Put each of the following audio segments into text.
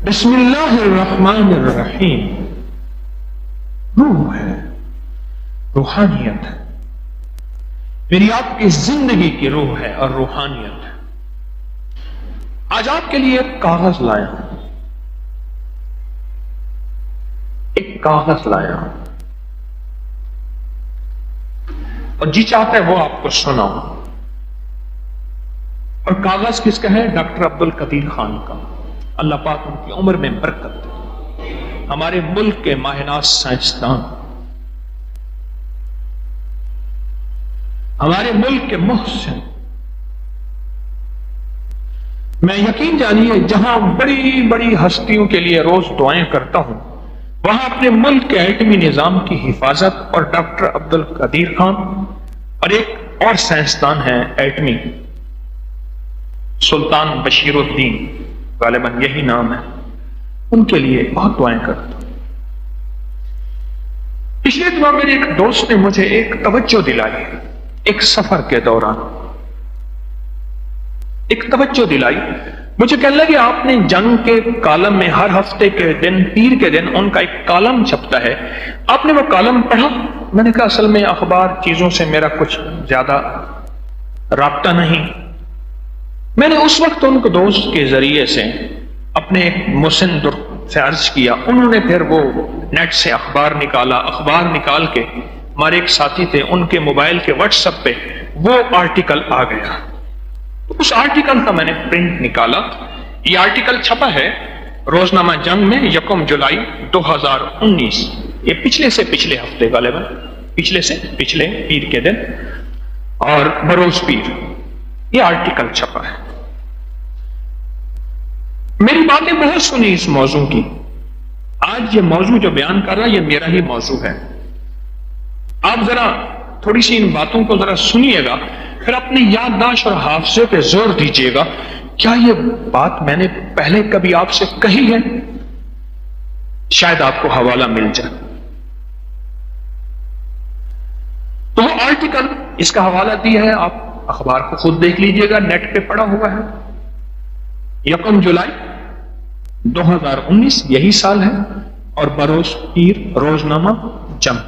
بسم اللہ الرحمن الرحیم. روح ہے، روحانیت ہے، میری آپ کی زندگی کی روح ہے اور روحانیت ہے. آج آپ کے لیے ایک کاغذ لایا ہوں، ایک کاغذ لایا ہوں اور جی چاہتا ہے وہ آپ کو سناؤں. اور کاغذ کس کا ہے؟ ڈاکٹر عبد القدیر خان کا. اللہ پاک ان کی عمر میں برکت دے. ہمارے ملک کے ماہناز سائنسدان، ہمارے ملک کے محسن. میں یقین جانیے جہاں بڑی بڑی ہستیوں کے لیے روز دعائیں کرتا ہوں، وہاں اپنے ملک کے ایٹمی نظام کی حفاظت اور ڈاکٹر عبد القدیر خان اور ایک اور سائنسدان ہیں ایٹمی، سلطان بشیر الدین، غالباً یہی نام ہے، ان کے لیے بہت دعائیں کرتا ہوں. پچھلے دنوں میرے ایک دوست نے مجھے ایک توجہ دلائی، ایک سفر کے دوران ایک توجہ دلائی. مجھے کہنے لگے آپ نے جنگ کے کالم میں ہر ہفتے کے دن، پیر کے دن ان کا ایک کالم چھپتا ہے، آپ نے وہ کالم پڑھا؟ میں نے کہا اصل میں اخبار چیزوں سے میرا کچھ زیادہ رابطہ نہیں. میں نے اس وقت ان کو دوست کے ذریعے سے اپنے ایک مسن سے عرض کیا. انہوں نے پھر وہ نیٹ سے اخبار نکالا. اخبار نکال کے ہمارے ایک ساتھی تھے، ان کے موبائل کے واٹس ایپ پہ وہ آرٹیکل آ گیا. اس آرٹیکل کا میں نے پرنٹ نکالا. یہ آرٹیکل چھپا ہے روزنامہ جنگ میں 1 جولائی 2019. یہ پچھلے سے پچھلے ہفتے، غالباً پچھلے سے پچھلے پیر کے دن اور بروز پیر یہ آرٹیکل چھپا ہے. میری باتیں بہت سنی اس موضوع کی. آج یہ موضوع جو بیان کر رہا یہ میرا ہی موضوع ہے. آپ ذرا تھوڑی سی ان باتوں کو ذرا سنیے گا، پھر اپنی یادداشت اور حافظے پہ زور دیجیے گا. کیا یہ بات میں نے پہلے کبھی آپ سے کہی ہے؟ شاید آپ کو حوالہ مل جائے. تو وہ آرٹیکل، اس کا حوالہ دیا ہے، آپ اخبار کو خود دیکھ لیجیے گا، نیٹ پہ پڑا ہوا ہے. 1 جولائی 2019 یہی سال ہے، اور بروز پیر روزنامہ جنگ.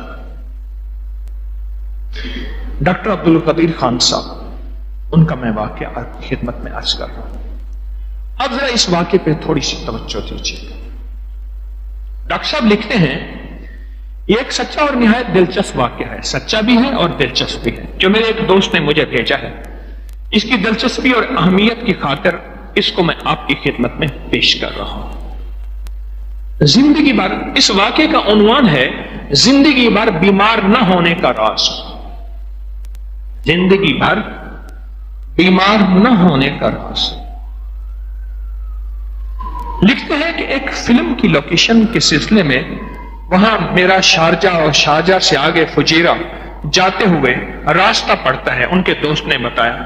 ڈاکٹر عبد القدیر خان صاحب، ان کا میں واقعہ آپ کی خدمت میں عرض کر رہا ہوں. اب ذرا اس واقعے پہ تھوڑی سی توجہ دیجیے. ڈاکٹر صاحب لکھتے ہیں یہ ایک سچا اور نہایت دلچسپ واقعہ ہے. سچا بھی ہے اور دلچسپ بھی ہے، جو میرے ایک دوست نے مجھے بھیجا ہے. اس کی دلچسپی اور اہمیت کی خاطر اس کو میں آپ کی خدمت میں پیش کر رہا ہوں. زندگی بھر، اس واقعے کا عنوان ہے زندگی بھر بیمار نہ ہونے کا راز. زندگی بھر بیمار نہ ہونے کا راز. لکھتے ہیں کہ ایک فلم کی لوکیشن کے سلسلے میں وہاں میرا شارجہ اور شارجہ سے آگے فجیرہ جاتے ہوئے راستہ پڑتا ہے. ان کے دوست نے بتایا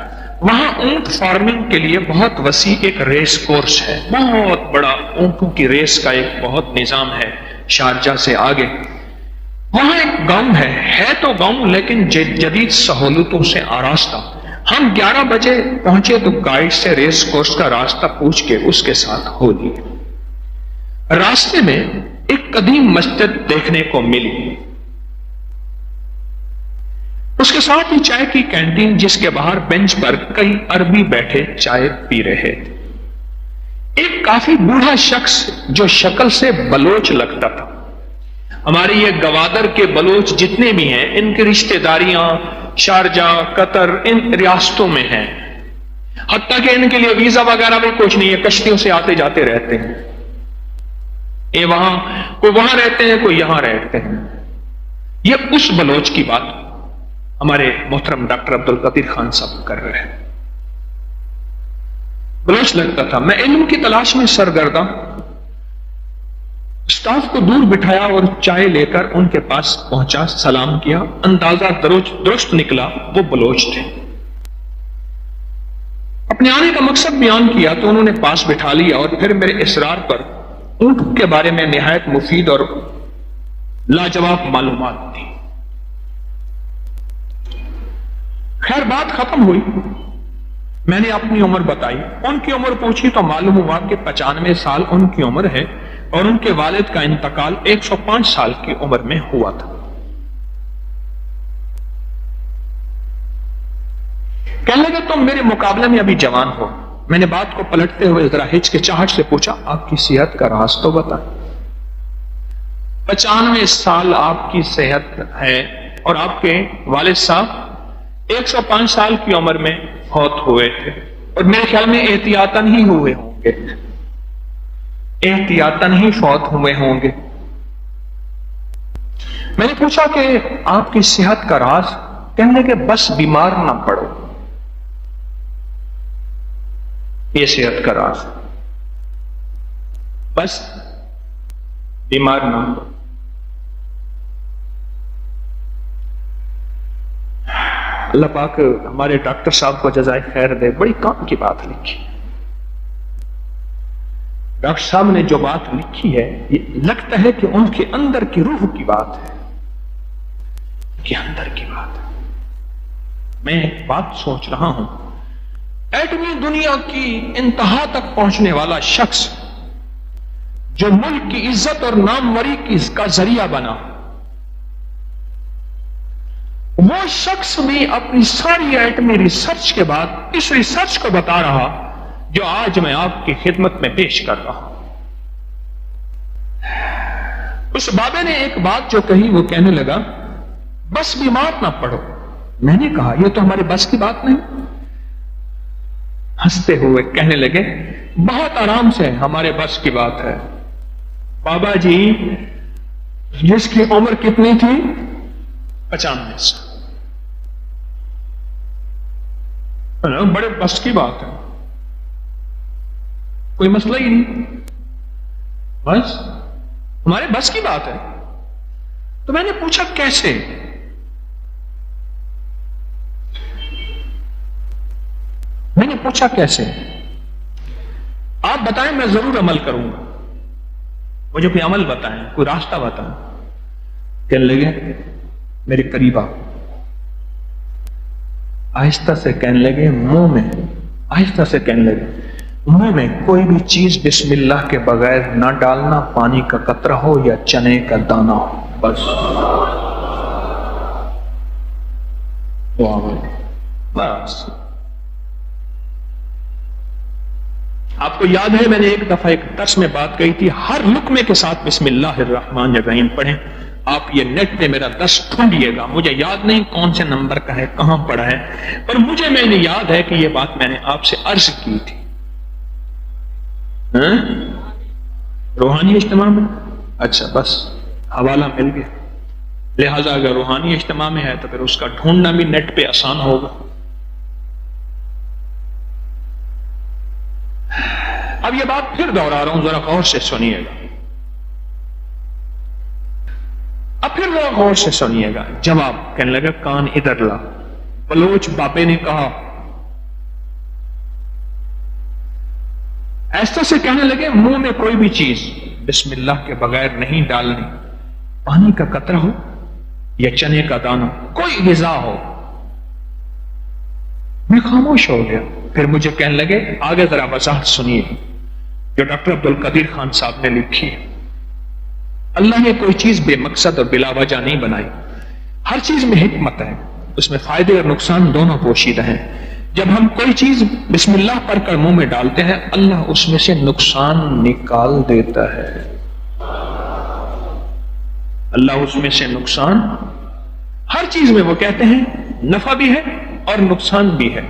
وہاں اونٹ فارمنگ کے لیے بہت وسیع ایک ریس کورس ہے، بہت بڑا اونٹوں کی ریس کا ایک بہت نظام ہے. شارجہ سے آگے وہاں ایک گاؤں ہے تو گاؤں لیکن جدید سہولتوں سے آراستہ. ہم 11 بجے پہنچے تو گائیڈ سے ریس کورس کا راستہ پوچھ کے اس کے ساتھ ہو لیے. راستے میں ایک قدیم مسجد دیکھنے کو ملی، اس کے ساتھ ہی چائے کی کینٹین، جس کے باہر بینچ پر کئی عربی بیٹھے چائے پی رہے تھے. ایک کافی بوڑھا شخص جو شکل سے بلوچ لگتا تھا. ہمارے یہ گوادر کے بلوچ جتنے بھی ہیں، ان کی رشتہ داریاں شارجہ، قطر، ان ریاستوں میں ہیں. حتیٰ کہ ان کے لیے ویزا وغیرہ بھی کچھ نہیں ہے، کشتیوں سے آتے جاتے رہتے ہیں. یہ وہاں کوئی وہاں رہتے ہیں، کوئی یہاں رہتے ہیں. یہ اس بلوچ کی بات ہمارے محترم ڈاکٹر عبد القدیر خان صاحب کر رہے ہیں. بلوچ لگتا تھا. میں علم کی تلاش میں سرگرداں اسٹاف کو دور بٹھایا اور چائے لے کر ان کے پاس پہنچا، سلام کیا. اندازہ درست نکلا وہ بلوچ تھے. اپنے آنے کا مقصد بیان کیا تو انہوں نے پاس بٹھا لیا اور پھر میرے اصرار پر اونٹ کے بارے میں نہایت مفید اور لاجواب معلومات دی. خیر بات ختم ہوئی. میں نے اپنی عمر بتائی، ان کی عمر پوچھی تو معلوم ہوا کہ 95 سال ان کی عمر ہے اور ان کے والد کا انتقال 105 سال کی عمر میں ہوا تھا۔ کہنے لگے تم میرے مقابلے میں ابھی جوان ہو۔ میں نے بات کو پلٹتے ہوئے ذرا ہچکچاہٹ سے پوچھا آپ کی صحت کا راز تو بتائیں۔ 95 سال آپ کی صحت ہے اور آپ کے والد صاحب 105 سال کی عمر میں فوت ہوئے تھے، اور میرے خیال میں احتیاطاً ہی ہوئے ہوں گے، احتیاطاً ہی فوت ہوئے ہوں گے۔ میں نے پوچھا کہ آپ کی صحت کا راز؟ کہنے کہ بس بیمار نہ پڑو، یہ صحت کا راز، بس بیمار نہ پڑو۔ اللہ پاک ہمارے ڈاکٹر صاحب کو جزائے خیر دے، بڑی کام کی بات لکھی۔ ڈاکٹر صاحب نے جو بات لکھی ہے یہ لگتا ہے کہ ان کے اندر کی روح کی بات ہے، کہ اندر کی بات ہے۔ میں ایک بات سوچ رہا ہوں، ایٹمی دنیا کی انتہا تک پہنچنے والا شخص جو ملک کی عزت اور ناموری کا ذریعہ بنا، وہ شخص بھی اپنی ساری ایٹمی ریسرچ کے بعد اس ریسرچ کو بتا رہا جو آج میں آپ کی خدمت میں پیش کر رہا ہوں۔ اس بابے نے ایک بات جو کہی، وہ کہنے لگا بس بیمار نہ پڑو۔ میں نے کہا یہ تو ہمارے بس کی بات نہیں۔ ہنستے ہوئے کہنے لگے بہت آرام سے ہمارے بس کی بات ہے۔ بابا جی جس کی عمر کتنی تھی؟ 95 سال، بڑے بس کی بات ہے، کوئی مسئلہ ہی نہیں، بس ہمارے بس کی بات ہے۔ تو میں نے پوچھا کیسے؟ میں نے پوچھا کیسے؟ آپ بتائیں، میں ضرور عمل کروں گا، مجھے کوئی عمل بتائیں، کوئی راستہ بتائیں۔ کہنے لگے میرے قریب آ، آہستہ سے کہنے لگے منہ میں، آہستہ سے کہنے لگے منہ میں کوئی بھی چیز بسم اللہ کے بغیر نہ ڈالنا، پانی کا قطرہ ہو یا چنے کا دانہ ہو، بس بس۔ آپ کو یاد ہے میں نے ایک دفعہ ایک درس میں بات کہی تھی، ہر لقمے کے ساتھ بسم اللہ الرحمن الرحیم پڑھیں۔ آپ یہ نیٹ پہ میرا درس ڈھونڈیے گا، مجھے یاد نہیں کون سے نمبر کا ہے، کہاں پڑھا ہے، پر مجھے میں نے یاد ہے کہ یہ بات میں نے آپ سے عرض کی تھی۔ روحانی اجتماع میں؟ اچھا، بس حوالہ مل گیا۔ لہذا اگر روحانی اجتماع میں ہے تو پھر اس کا ڈھونڈنا بھی نیٹ پہ آسان ہوگا۔ اب یہ بات پھر دوہرا رہا ہوں، ذرا غور سے سنیے گا، اب پھر ذرا غور سے سنیے گا۔ جواب کہنے لگا کان ادھر لا۔ بلوچ بابے نے کہا، ایسا سے کہنے لگے منہ میں کوئی بھی چیز بسم اللہ کے بغیر نہیں ڈالنی، پانی کا قطرہ ہو یا چنے کا دانہ، کوئی غذا ہو۔ میں خاموش ہو گیا۔ پھر مجھے کہنے لگے آگے ذرا وضاحت سنیے جو ڈاکٹر عبد القدیر خان صاحب نے لکھی ہے۔ اللہ نے کوئی چیز بے مقصد اور بلا وجہ نہیں بنائی، ہر چیز میں حکمت ہے، اس میں فائدے اور نقصان دونوں پوشیدہ ہیں۔ جب ہم کوئی چیز بسم اللہ پڑھ کر منہ میں ڈالتے ہیں، اللہ اس میں سے نقصان نکال دیتا ہے، اللہ اس میں سے نقصان، ہر چیز میں وہ کہتے ہیں نفع بھی ہے اور نقصان بھی ہے،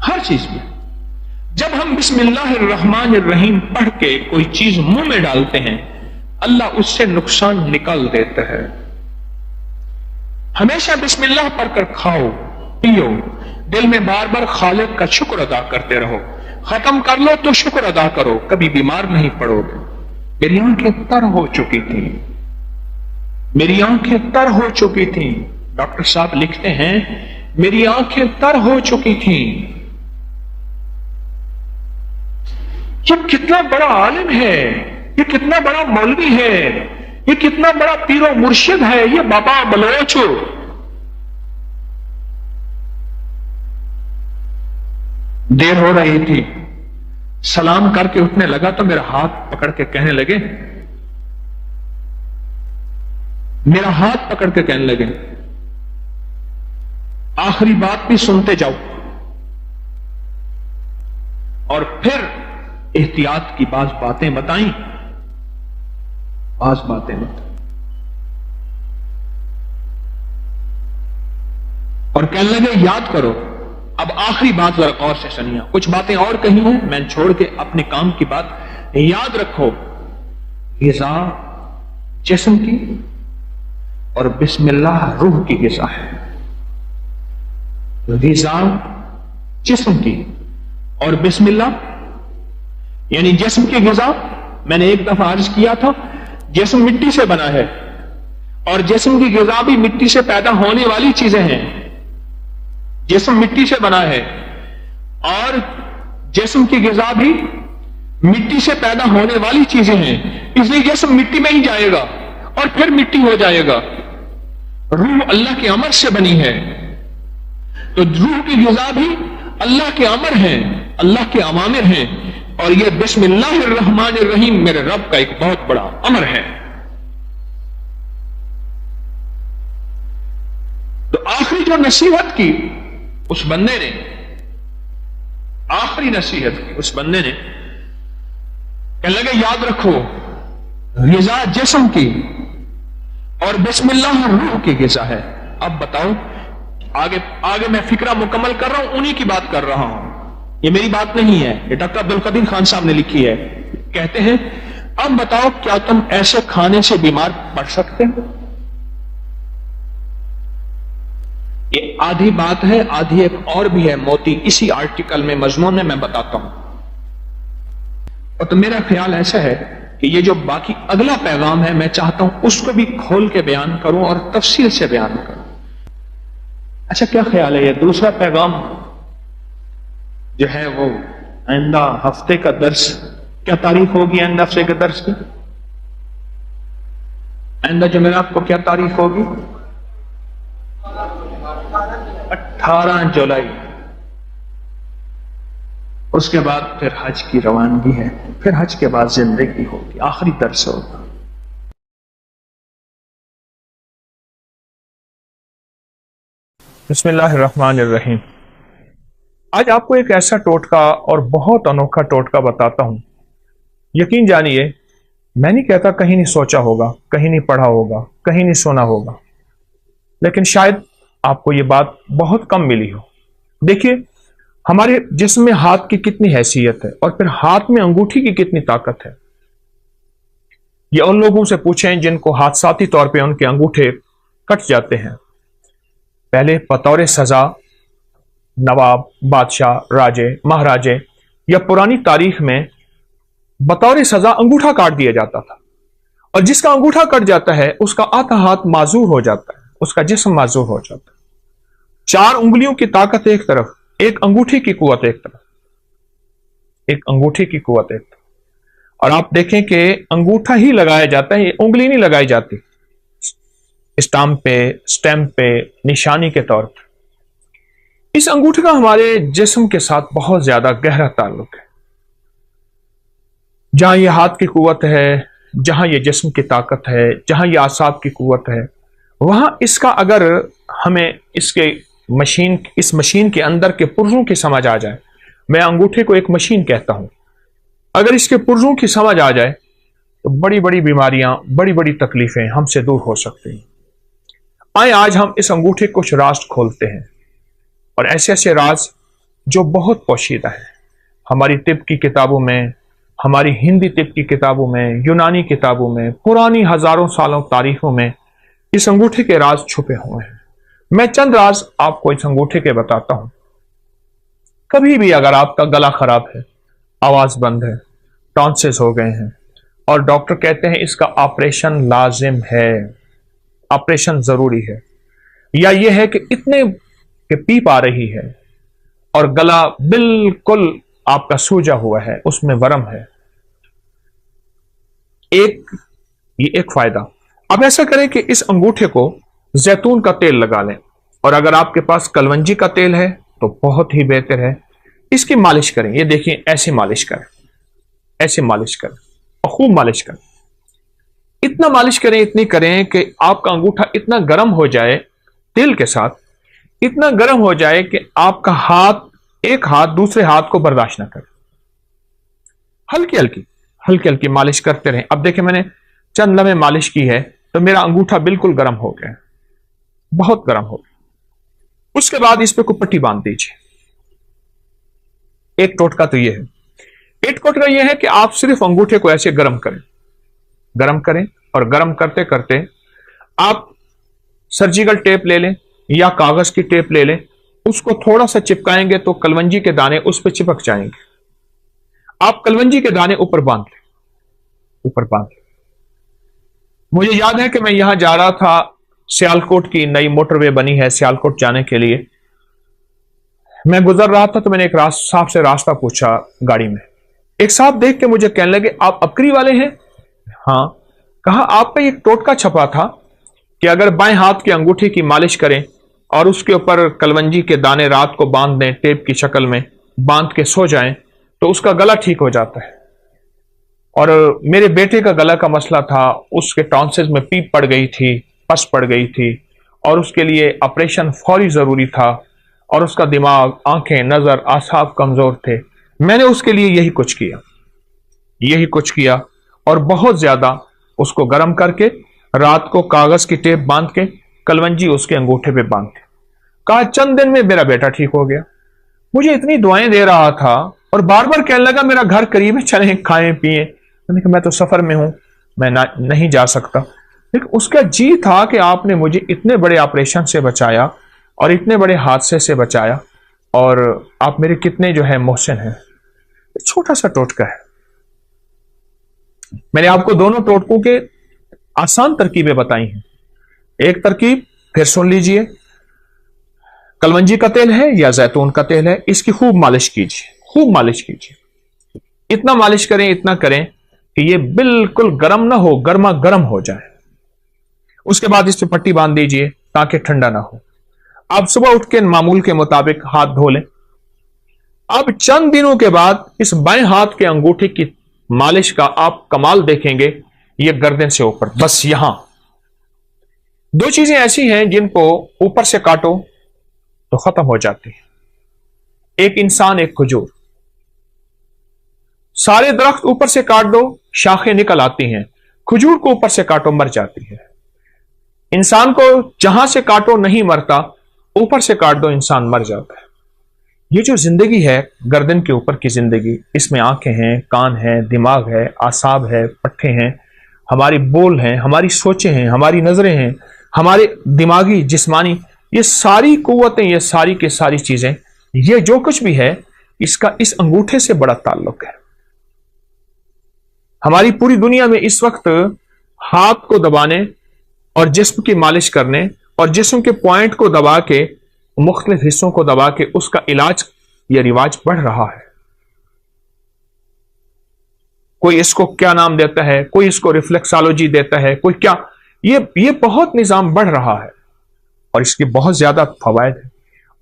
ہر چیز میں۔ جب ہم بسم اللہ الرحمن الرحیم پڑھ کے کوئی چیز منہ میں ڈالتے ہیں، اللہ اس سے نقصان نکال دیتا ہے۔ ہمیشہ بسم اللہ پڑھ کر کھاؤ پیو، دل میں بار بار خالق کا شکر ادا کرتے رہو، ختم کر لو تو شکر ادا کرو، کبھی بیمار نہیں پڑو گے۔ میری آنکھیں تر ہو چکی تھیں، میری آنکھیں تر ہو چکی تھیں، ڈاکٹر صاحب لکھتے ہیں میری آنکھیں تر ہو چکی تھیں۔ یہ کتنا بڑا عالم ہے، یہ کتنا بڑا مولوی ہے، یہ کتنا بڑا پیر و مرشد ہے، یہ بابا بلوچ دیر ہو رہی تھی، سلام کر کے اٹھنے لگا تو میرا ہاتھ پکڑ کے کہنے لگے، آخری بات بھی سنتے جاؤ، اور پھر احتیاط کی بعض باتیں بتائیں، اور کہنے لگے یاد کرو، اب آخری بات ذرا غور سے سنیے، کچھ باتیں اور کہی ہیں میں چھوڑ کے اپنے کام کی بات، یاد رکھو غذا جسم کی اور بسم اللہ روح کی غذا ہے، غذا جسم کی اور بسم اللہ، یعنی جسم کی غذا میں نے ایک دفعہ عرض کیا تھا، جسم مٹی سے بنا ہے اور جسم کی غذا بھی مٹی سے پیدا ہونے والی چیزیں ہیں، جسم مٹی سے بنا ہے اور جسم کی غذا بھی مٹی سے پیدا ہونے والی چیزیں ہیں، اس لیے جسم مٹی میں ہی جائے گا اور پھر مٹی ہو جائے گا۔ روح اللہ کے امر سے بنی ہے، تو روح کی غذا بھی اللہ کے امر ہیں، اللہ کے اوامر ہیں، اور یہ بسم اللہ الرحمن الرحیم میرے رب کا ایک بہت بڑا امر ہے۔ تو آخری جو نصیحت کی اس بندے نے، کہنے لگے یاد رکھو غذا جسم کی اور بسم اللہ روح کی غذا ہے۔ اب بتاؤ، آگے میں فکرہ مکمل کر رہا ہوں، انہی کی بات کر رہا ہوں، یہ میری بات نہیں ہے، یہ ڈاکٹر عبدالقدیر خان صاحب نے لکھی ہے۔ کہتے ہیں اب بتاؤ کیا تم ایسے کھانے سے بیمار پڑ سکتے ہو؟ یہ آدھی بات ہے، آدھی ایک اور بھی ہے موتی اسی آرٹیکل میں مضمون میں بتاتا ہوں، اور تو میرا خیال ایسا ہے کہ یہ جو باقی اگلا پیغام ہے میں چاہتا ہوں اس کو بھی کھول کے بیان کروں اور تفصیل سے بیان کروں۔ اچھا کیا خیال ہے یہ دوسرا پیغام جو ہے وہ آئندہ ہفتے کا درس، کیا تاریخ ہوگی آئندہ ہفتے کے درس کی؟ آئندہ جمعرات کو کیا تاریخ ہوگی؟ 18 جولائی۔ اس کے بعد پھر حج کی روانگی ہے، پھر حج کے بعد زندگی ہوگی، آخری درس ہوگا۔ بسم اللہ الرحمن الرحیم۔ آج آپ کو ایک ایسا ٹوٹکا اور بہت انوکھا ٹوٹکا بتاتا ہوں، یقین جانیے میں نہیں کہتا کہیں نہیں سوچا ہوگا، کہیں نہیں پڑھا ہوگا، کہیں نہیں سنا ہوگا، لیکن شاید آپ کو یہ بات بہت کم ملی ہو۔ دیکھیے ہمارے جسم میں ہاتھ کی کتنی حیثیت ہے اور پھر ہاتھ میں انگوٹھی کی کتنی طاقت ہے۔ یہ ان لوگوں سے پوچھیں جن کو حادثاتی طور پہ ان کے انگوٹھے کٹ جاتے ہیں۔ پہلے بطور سزا نواب، بادشاہ، راجے، مہاراجے یا پرانی تاریخ میں بطور سزا انگوٹھا کاٹ دیا جاتا تھا، اور جس کا انگوٹھا کٹ جاتا ہے اس کا آدھا ہاتھ معذور ہو جاتا ہے، اس کا جسم معذور ہو جاتا ہے۔ 4 انگلیوں کی طاقت ایک طرف، ایک انگوٹھی کی قوت ایک طرف، ایک انگوٹھی کی قوت ایک طرف، اور آپ دیکھیں کہ انگوٹھا ہی لگایا جاتا ہے، انگلی نہیں لگائی جاتی اسٹامپ پہ نشانی کے طور پر۔ اس انگوٹھے کا ہمارے جسم کے ساتھ بہت زیادہ گہرا تعلق ہے۔ جہاں یہ ہاتھ کی قوت ہے، جہاں یہ جسم کی طاقت ہے، جہاں یہ اعصاب کی قوت ہے، وہاں اس کا اگر ہمیں اس مشین کے اندر کے پرزوں کی سمجھ آ جائے، میں انگوٹھے کو ایک مشین کہتا ہوں، اگر اس کے پرزوں کی سمجھ آ جائے تو بڑی بڑی بیماریاں، بڑی بڑی تکلیفیں ہم سے دور ہو سکتی ہیں۔ آئیں آج ہم اس انگوٹھے کے کچھ راز کھولتے ہیں، اور ایسے ایسے راز جو بہت پوشیدہ ہے۔ ہماری طب کی کتابوں میں، ہماری ہندی طب کی کتابوں میں، یونانی کتابوں میں، پرانی ہزاروں سالوں تاریخوں میں اس انگوٹھے کے راز چھپے ہوئے ہیں۔ میں چند راز آپ کو اس انگوٹھے کے بتاتا ہوں۔ کبھی بھی اگر آپ کا گلا خراب ہے، آواز بند ہے، ٹانسز ہو گئے ہیں اور ڈاکٹر کہتے ہیں اس کا آپریشن لازم ہے، آپریشن ضروری ہے، یا یہ ہے کہ اتنے کہ پیپ آ رہی ہے اور گلا بالکل آپ کا سوجا ہوا ہے، اس میں ورم ہے، یہ ایک فائدہ۔ اب ایسا کریں کہ اس انگوٹھے کو زیتون کا تیل لگا لیں، اور اگر آپ کے پاس کلونجی کا تیل ہے تو بہت ہی بہتر ہے، इसकी मालिश करें। ये देखिए ऐसे मालिश करें, ऐसे मालिश करें और खूब मालिश करें। इतना मालिश करें, इतनी करें कि आपका अंगूठा इतना गर्म हो जाए तेल के साथ, इतना गर्म हो जाए कि आपका हाथ, एक हाथ दूसरे हाथ को बर्दाश्त ना करे। हल्की हल्की हल्की हल्की मालिश करते रहें। अब देखिए मैंने चंद लम्हे मालिश की है तो मेरा अंगूठा बिल्कुल गर्म हो गया, बहुत गर्म हो गया। उसके बाद इस पे कोई पट्टी बांध दीजिए। एक टोटका तो यह है। एक टोटका यह है कि आप सिर्फ अंगूठे को ऐसे गर्म करें, गर्म करें और गर्म करते करते आप सर्जिकल टेप ले लें या कागज की टेप ले लें, उसको थोड़ा सा चिपकाएंगे तो कलवंजी के दाने उस पर चिपक जाएंगे। आप कलवंजी के दाने ऊपर बांध लें, ऊपर बांध लें। मुझे याद है कि मैं यहां जा रहा था, सियालकोट की नई मोटरवे बनी है सियालकोट जाने के लिए। मैं गुजर रहा था तो मैंने एक साहब से रास्ता पूछा गाड़ी में। एक साहब देख के मुझे कहने लगे, आप अबकरी वाले हैं? हाँ। कहा, आप पे एक टोटका छपा था कि अगर बाएं हाथ की अंगूठी की मालिश करें और उसके ऊपर कलवंजी के दाने रात को बांध दें, टेप की शक्ल में बांध के सो जाएं तो उसका गला ठीक हो जाता है। और मेरे बेटे का गला का मसला था, उसके टॉन्सिल्स में पीप पड़ गई थी, पस पड़ गई थी और उसके लिए ऑपरेशन फौरी जरूरी था और उसका दिमाग, आंखें, नजर, आसाब कमजोर थे। मैंने उसके लिए यही कुछ किया, यही कुछ किया और बहुत ज्यादा उसको गर्म करके रात को कागज की टेप बांध के कलवंजी उसके अंगूठे पे बांध के कहा चंद दिन में मेरा बेटा ठीक हो गया। मुझे इतनी दुआएं दे रहा था और बार बार कहने लगा मेरा घर करीब है, चलें खाएं पिए। मैंने कहा मैं तो सफर में हूं, मैं नहीं जा सकता। लेकिन उसका जी था कि आपने मुझे इतने बड़े ऑपरेशन से बचाया और इतने बड़े हादसे से बचाया और आप मेरे कितने जो है मोहसिन हैं। छोटा सा टोटका है। मैंने आपको दोनों टोटकों के आसान तरकीबें बताई हैं। एक तरकीब फिर सुन लीजिए, कलवंजी का तेल है या जैतून का तेल है, इसकी खूब मालिश कीजिए, खूब मालिश कीजिए। इतना मालिश करें, इतना करें कि ये बिल्कुल गर्म ना हो, गर्मा गर्म हो जाए। उसके बाद इस पे पट्टी बांध दीजिए ताकि ठंडा ना हो। आप सुबह उठ के मामूल के मुताबिक हाथ धो लें। अब चंद दिनों के बाद इस बाएं हाथ के अंगूठे की मालिश का आप कमाल देखेंगे। ये गर्दन से ऊपर, बस यहां दो चीजें ऐसी हैं जिनको ऊपर से काटो तो खत्म हो जाती है। एक इंसान, एक खजूर। सारे दरख्त ऊपर से काट दो, शाखें निकल आती हैं। खजूर को ऊपर से काटो, मर जाती है। इंसान को जहां से काटो नहीं मरता, ऊपर से काट दो इंसान मर जाता है। ये जो जिंदगी है, गर्दन के ऊपर की जिंदगी, इसमें आंखें हैं, कान हैं, दिमाग है, आसाब है, पट्टे हैं, हमारी बोल हैं, हमारी सोचें हैं, हमारी नजरें हैं, हमारे दिमागी, जिस्मानी, ये सारी कुव्वतें, ये सारी की सारी चीजें, ये जो कुछ भी है, इसका इस अंगूठे से बड़ा ताल्लुक है। हमारी पूरी दुनिया में इस वक्त हाथ को दबाने और जिस्म की मालिश करने और जिस्म के पॉइंट को दबा के, मुख्तलिफ हिस्सों को दबा के उसका इलाज या रिवाज बढ़ रहा है। कोई इसको क्या नाम देता है, कोई इसको रिफ्लेक्सोलॉजी देता है, कोई क्या, ये बहुत निजाम बढ़ रहा है और इसके बहुत ज्यादा फवायद है।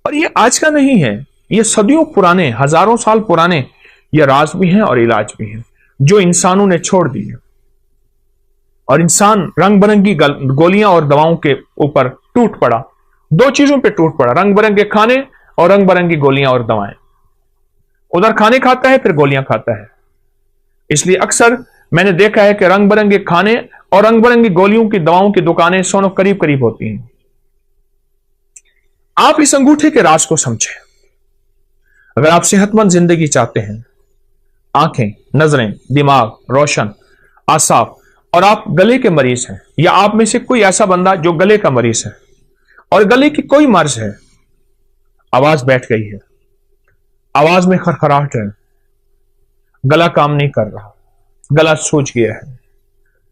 और ये आज का नहीं है, ये सदियों पुराने, हजारों साल पुराने ये राज भी हैं और इलाज भी हैं जो इंसानों ने छोड़ दिए। और इंसान रंग बिरंगी गोलियां और दवाओं के ऊपर टूट पड़ा। दो चीजों पे टूट पड़ा, रंग बिरंगे खाने और रंग बिरंगी गोलियां और दवाएं। उधर खाने खाता है, फिर गोलियां खाता है। इसलिए अक्सर मैंने देखा है कि रंग बिरंगे खाने और रंग बिरंगी गोलियों की, दवाओं की दुकानें सोनो करीब करीब होती हैं। आप इस अंगूठे के राज को समझें। अगर आप सेहतमंद जिंदगी चाहते हैं, आंखें, नजरें, दिमाग रोशन, आसाब, और आप गले के मरीज हैं या आप में से कोई ऐसा बंदा जो गले का मरीज है और गले की कोई मर्ज है, आवाज बैठ गई है, आवाज में खरखराहट है, गला काम नहीं कर रहा, गला सूज गया है,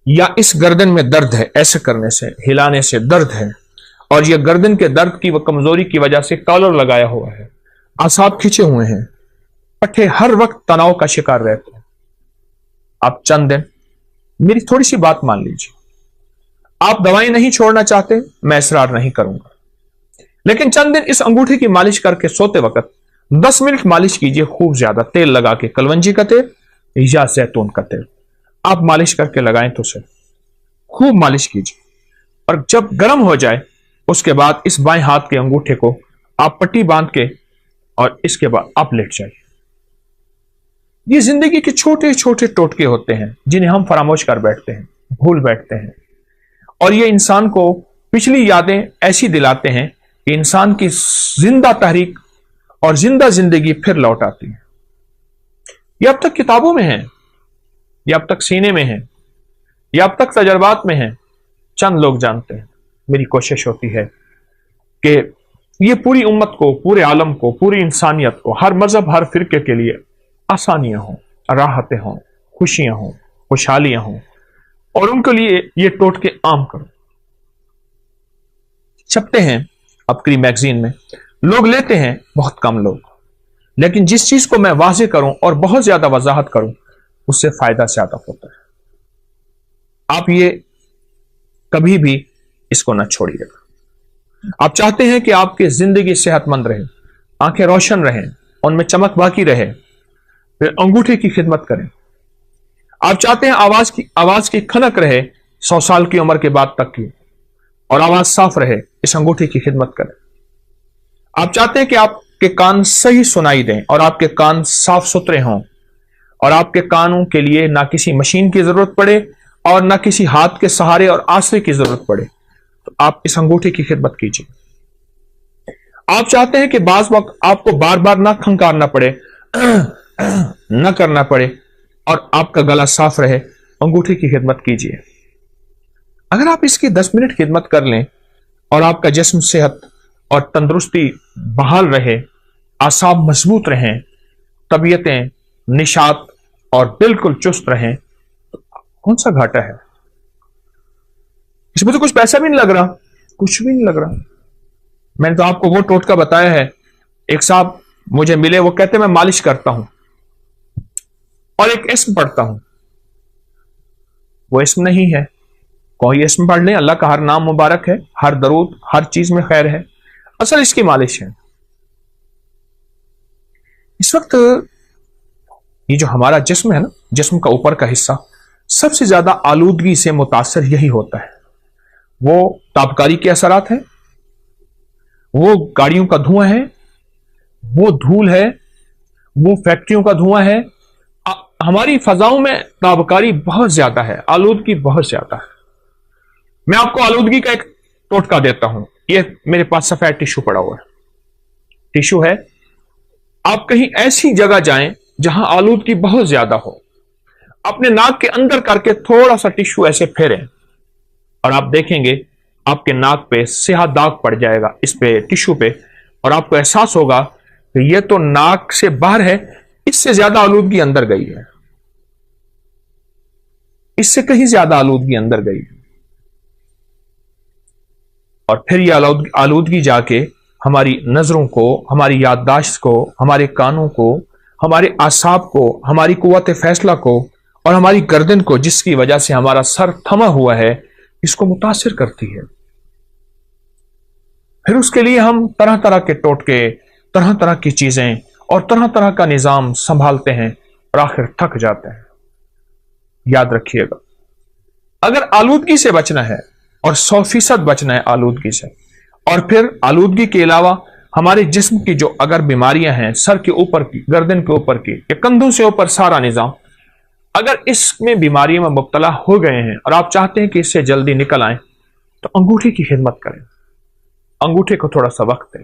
या इस गर्दन में दर्द है, ऐसे करने से, हिलाने से दर्द है और यह गर्दन के दर्द की व कमजोरी की वजह से कॉलर लगाया हुआ है, आसाब खींचे हुए हैं, पट्टे हर वक्त तनाव का शिकार रहते हैं। आप चंद दिन मेरी थोड़ी सी बात मान लीजिए। आप दवाएं नहीं छोड़ना चाहते, मैं इसरार नहीं करूंगा, लेकिन चंद दिन इस अंगूठे की मालिश करके सोते वक्त 10 मिनट मालिश कीजिए खूब ज्यादा, तेल लगा के, कलवंजी का तेल या जैतून का तेल आप मालिश करके लगाएं तो सही, खूब मालिश कीजिए। और जब गर्म हो जाए उसके बाद इस बाएं हाथ के अंगूठे को आप पट्टी बांध के और इसके बाद आप लेट जाइए। ये जिंदगी के छोटे छोटे टोटके होते हैं जिन्हें हम फरामोश कर बैठते हैं, भूल बैठते हैं, और ये इंसान को पिछली यादें ऐसी दिलाते हैं कि इंसान की जिंदा तहरीक और जिंदा जिंदगी फिर लौट आती है। ये अब तक किताबों में है, ये अब तक सीने में है, ये अब तक तजर्बात में है, चंद लोग जानते हैं। मेरी कोशिश होती है कि ये पूरी उम्मत को, पूरे आलम को, पूरी इंसानियत को, हर मजहब, हर फिरके के लिए आसानियां हों, राहतें हों, खुशियां हों, खुशहालियां हों, और उनके लिए ये टोटके आम करो। छपते हैं अपनी मैगजीन में, लोग लेते हैं बहुत कम लोग, लेकिन जिस चीज को मैं वाज़ेह करूं और बहुत ज्यादा वजाहत करूं उससे फायदा ज्यादा होता है। आप ये कभी भी इसको ना छोड़िएगा। आप चाहते हैं कि आपकी जिंदगी सेहतमंद रहे, आंखें रोशन रहें, उनमें चमक बाकी रहे, फिर अंगूठे की खिदमत करें। आप चाहते हैं आवाज की खनक रहे 100 साल की उम्र के बाद तक की, और आवाज साफ रहे, इस अंगूठे की खिदमत करें। आप चाहते हैं कि आपके कान सही सुनाई दें और आपके कान साफ सुथरे हों, और आपके कानों के लिए ना किसी मशीन की जरूरत पड़े और ना किसी हाथ के सहारे और आसरे की जरूरत पड़े, तो आप इस अंगूठे की खिदमत कीजिए। आप चाहते हैं कि बाज वक्त आपको बार बार ना खंकारना पड़े, न करना पड़े, और आपका गला साफ रहे, अंगूठे की खिदमत कीजिए। अगर आप इसकी 10 मिनट खिदमत कर लें और आपका जिस्म सेहत और तंदुरुस्ती बहाल रहे, आसाब मजबूत रहें, तबीयतें निशात और बिल्कुल चुस्त रहें, तो कौन सा घाटा है? इसमें तो कुछ पैसा भी नहीं लग रहा, कुछ भी नहीं लग रहा। मैंने तो आपको वो टोटका बताया है। एक साहब मुझे मिले, वो कहते मैं मालिश करता हूं और एक इस्म पढ़ता हूं। वो इस्म नहीं है, कोई इस्म पढ़ लें, अल्लाह का हर नाम मुबारक है, हर दरूद, हर चीज में खैर है, असल इसकी मालिश है। इस वक्त ये जो हमारा जिस्म है ना, जिस्म का ऊपर का हिस्सा सबसे ज्यादा आलूदगी से मुतासर यही होता है। वो तापकारी के असरात हैं, वो गाड़ियों का धुआं है, वो धूल है, वो फैक्ट्रियों का धुआं है। हमारी फजाओं में ताबकारी बहुत ज्यादा है, आलूदगी बहुत ज्यादा है। मैं आपको आलूदगी का एक टोटका देता हूं। ये मेरे पास सफेद टिश्यू पड़ा हुआ है, टिश्यू है। आप कहीं ऐसी जगह जाएं जहां आलूदगी बहुत ज्यादा हो, अपने नाक के अंदर करके थोड़ा सा टिश्यू ऐसे फेरें और आप देखेंगे आपके नाक पे स्याह दाग पड़ जाएगा, इस पे टिश्यू पे, और आपको एहसास होगा कि ये तो नाक से बाहर है, इससे ज्यादा आलूदगी अंदर गई है, इससे कहीं ज्यादा आलूदगी अंदर गई है। और फिर ये आलूदगी जाके हमारी नजरों को, हमारी याददाश्त को, हमारे कानों को, हमारे आसाब को, हमारी कुव्वत फैसला को और हमारी गर्दन को, जिसकी वजह से हमारा सर थमा हुआ है, इसको मुतासिर करती है। फिर उसके लिए हम तरह तरह के टोटके, तरह तरह की चीजें और तरह तरह का निजाम संभालते हैं और आखिर थक जाते हैं। याद रखिएगा, अगर आलूदगी से बचना है और 100% बचना है आलूदगी से, और फिर आलूदगी के अलावा हमारे जिस्म की जो अगर बीमारियां हैं, सर के ऊपर की, गर्दन के ऊपर की, या कंधों से ऊपर सारा निजाम, अगर इसमें बीमारियों में मुब्तला हो गए हैं और आप चाहते हैं कि इससे जल्दी निकल आए, तो अंगूठे की खिदमत करें। अंगूठे को थोड़ा सा वक्त दें।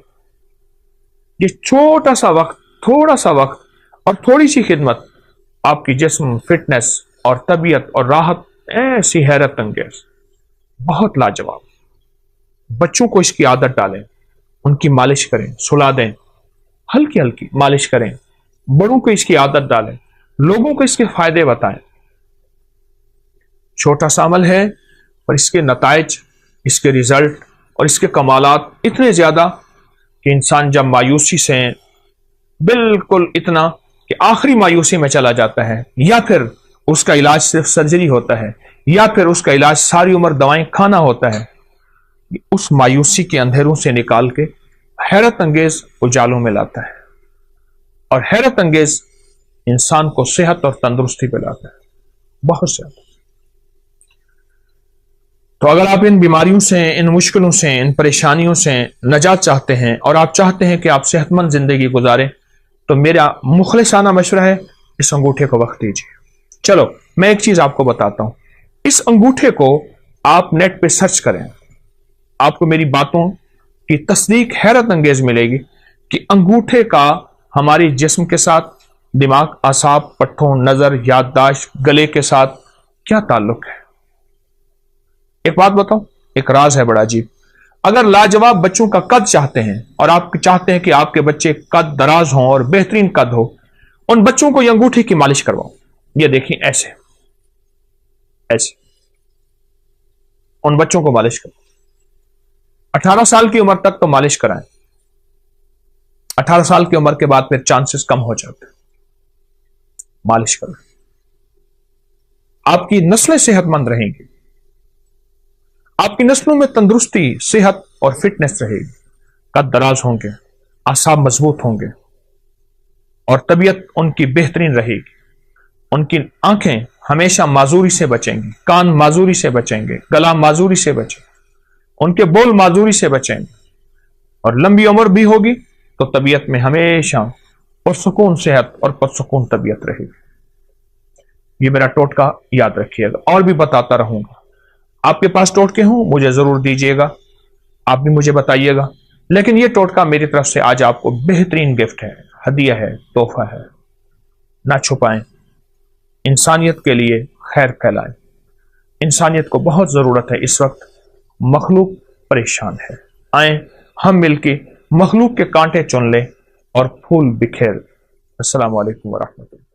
ये छोटा सा वक्त, थोड़ा सा वक्त और थोड़ी सी खिदमत आपकी जिस्म, फिटनेस और तबीयत और राहत ऐसी हैरत अंगेज, बहुत लाजवाब। बच्चों को इसकी आदत डालें, उनकी मालिश करें, सुला दें, हल्की हल्की मालिश करें। बड़ों को इसकी आदत डालें, लोगों को इसके फायदे बताएं। छोटा सा अमल है पर इसके नताइज, इसके रिजल्ट और इसके कमालात इतने ज्यादा कि इंसान जब मायूसी से बिल्कुल इतना कि आखिरी मायूसी में चला जाता है, या फिर उसका इलाज सिर्फ सर्जरी होता है, या फिर उसका इलाज सारी उम्र दवाएं खाना होता है, उस मायूसी के अंधेरों से निकाल के हैरत अंगेज उजालों में लाता है। और हैरत अंगेज इंसान को सेहत और तंदुरुस्ती पे लाता है, बहुत ज्यादा। तो अगर आप इन बीमारियों से, इन मुश्किलों से, इन परेशानियों से नजात चाहते हैं और आप चाहते हैं कि आप सेहतमंद जिंदगी गुजारें, तो मेरा मुखलिसाना मशवरा है, इस अंगूठे को वक्त दीजिए। चलो मैं एक चीज आपको बताता हूं, इस अंगूठे को आप नेट पे सर्च करें, आपको मेरी बातों की तस्दीक हैरत अंगेज मिलेगी कि अंगूठे का हमारी जिस्म के साथ, दिमाग, आसाब, पट्ठों, नजर, याददाश्त, गले के साथ क्या ताल्लुक है। एक बात बताऊं, एक राज है बड़ा अजीब। अगर लाजवाब बच्चों का कद चाहते हैं और आप चाहते हैं कि आपके बच्चे कद दराज हों और बेहतरीन कद हो, उन बच्चों को ये अंगूठे की मालिश करवाओ। ये देखिए ऐसे ऐसे उन बच्चों को मालिश करो। 18 साल की उम्र तक तो मालिश कराएं, 18 साल की उम्र के बाद फिर चांसेस कम हो जाते हैं। मालिश करो, आपकी नस्लें सेहतमंद रहेंगी, आपकी नस्लों में तंदुरुस्ती, सेहत और फिटनेस रहेगी, कद दराज होंगे, आसाब मजबूत होंगे और तबीयत उनकी बेहतरीन रहेगी। उनकी आंखें हमेशा माजूरी से बचेंगी, कान माजूरी से बचेंगे, गला माजूरी से बचेंगे, उनके बोल माजूरी से बचेंगे और लंबी उम्र भी होगी तो तबीयत में हमेशा पुरसुकून सेहत और पुरसुकून तबीयत रहेगी। ये मेरा टोटका याद रखिएगा, और भी बताता रहूंगा। आपके पास टोटके हों मुझे जरूर दीजिएगा, आप भी मुझे बताइएगा, लेकिन ये टोटका मेरी तरफ से आज आपको बेहतरीन गिफ्ट है, हदिया है, तोहफा है। ना छुपाएं, इंसानियत के लिए खैर फैलाएं। इंसानियत को बहुत जरूरत है इस वक्त, मखलूक परेशान है। आए हम मिलके मखलूक के कांटे चुन लें और फूल बिखेर। अस्सलाम वालेकुम व रहमतुल्लाह।